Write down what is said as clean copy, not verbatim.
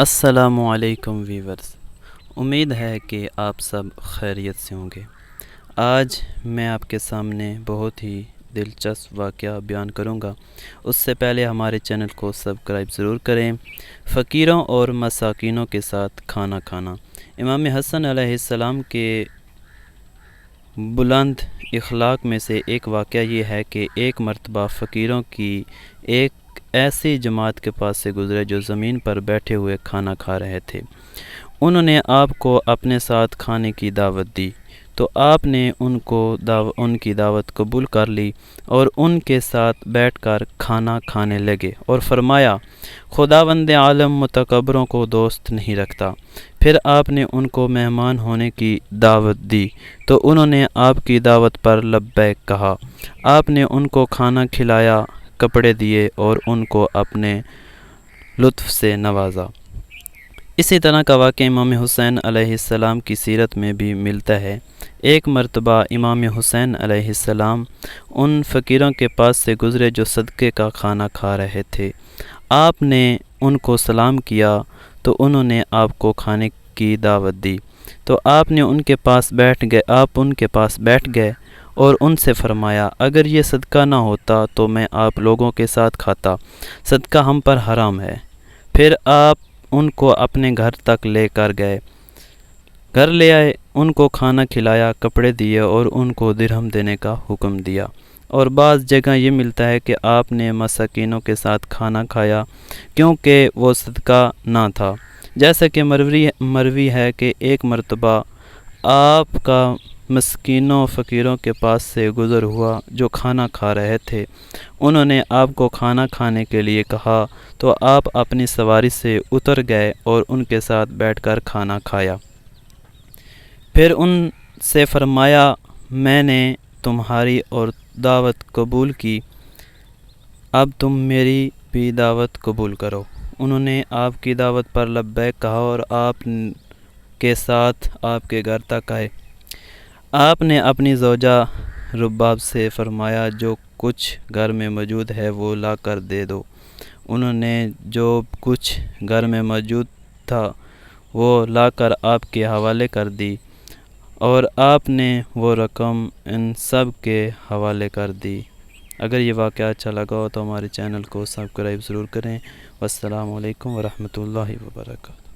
السلام علیکم ویورز، امید ہے کہ آپ سب خیریت سے ہوں گے۔ آج میں آپ کے سامنے بہت ہی دلچسپ واقعہ بیان کروں گا۔ اس سے پہلے ہمارے چینل کو سبسکرائب ضرور کریں۔ فقیروں اور مساکینوں کے ساتھ کھانا کھانا۔ امام حسن علیہ السلام کے بلند اخلاق میں سے ایک واقعہ یہ ہے کہ ایک مرتبہ فقیروں کی ایک ایسی جماعت کے پاس سے گزرے جو زمین پر بیٹھے ہوئے کھانا کھا رہے تھے۔ انہوں نے آپ کو اپنے ساتھ کھانے کی دعوت دی تو آپ نے ان کی دعوت قبول کر لی اور ان کے ساتھ بیٹھ کر کھانا کھانے لگے اور فرمایا، خداوند عالم متکبروں کو دوست نہیں رکھتا۔ پھر آپ نے ان کو مہمان ہونے کی دعوت دی تو انہوں نے آپ کی دعوت پر لبیک کہا۔ آپ نے ان کو کھانا کھلایا، کپڑے دیے اور ان کو اپنے لطف سے نوازا۔ اسی طرح کا واقعہ امام حسین علیہ السلام کی سیرت میں بھی ملتا ہے۔ ایک مرتبہ امام حسین علیہ السلام ان فقیروں کے پاس سے گزرے جو صدقے کا کھانا کھا رہے تھے۔ آپ نے ان کو سلام کیا تو انہوں نے آپ کو کھانے کی دعوت دی تو آپ ان کے پاس بیٹھ گئے اور ان سے فرمایا، اگر یہ صدقہ نہ ہوتا تو میں آپ لوگوں کے ساتھ کھاتا، صدقہ ہم پر حرام ہے۔ پھر آپ ان کو اپنے گھر تک لے کر گئے، گھر لے آئے، ان کو کھانا کھلایا، کپڑے دیے اور ان کو درہم دینے کا حکم دیا۔ اور بعض جگہ یہ ملتا ہے کہ آپ نے مساکینوں کے ساتھ کھانا کھایا کیونکہ وہ صدقہ نہ تھا۔ جیسا کہ مروی ہے کہ ایک مرتبہ آپ کا مسکینوں فقیروں کے پاس سے گزر ہوا جو کھانا کھا رہے تھے۔ انہوں نے آپ کو کھانا کھانے کے لیے کہا تو آپ اپنی سواری سے اتر گئے اور ان کے ساتھ بیٹھ کر کھانا کھایا۔ پھر ان سے فرمایا، میں نے تمہاری اور دعوت قبول کی، اب تم میری بھی دعوت قبول کرو۔ انہوں نے آپ کی دعوت پر لبیک کہا اور آپ کے ساتھ آپ کے گھر تک آئے۔ آپ نے اپنی زوجہ رباب سے فرمایا، جو کچھ گھر میں موجود ہے وہ لا کر دے دو۔ انہوں نے جو کچھ گھر میں موجود تھا وہ لا کر آپ کے حوالے کر دی اور آپ نے وہ رقم ان سب کے حوالے کر دی۔ اگر یہ واقعہ اچھا لگا ہو تو ہمارے چینل کو سبسکرائب ضرور کریں۔ والسلام علیکم ورحمۃ اللہ وبرکاتہ۔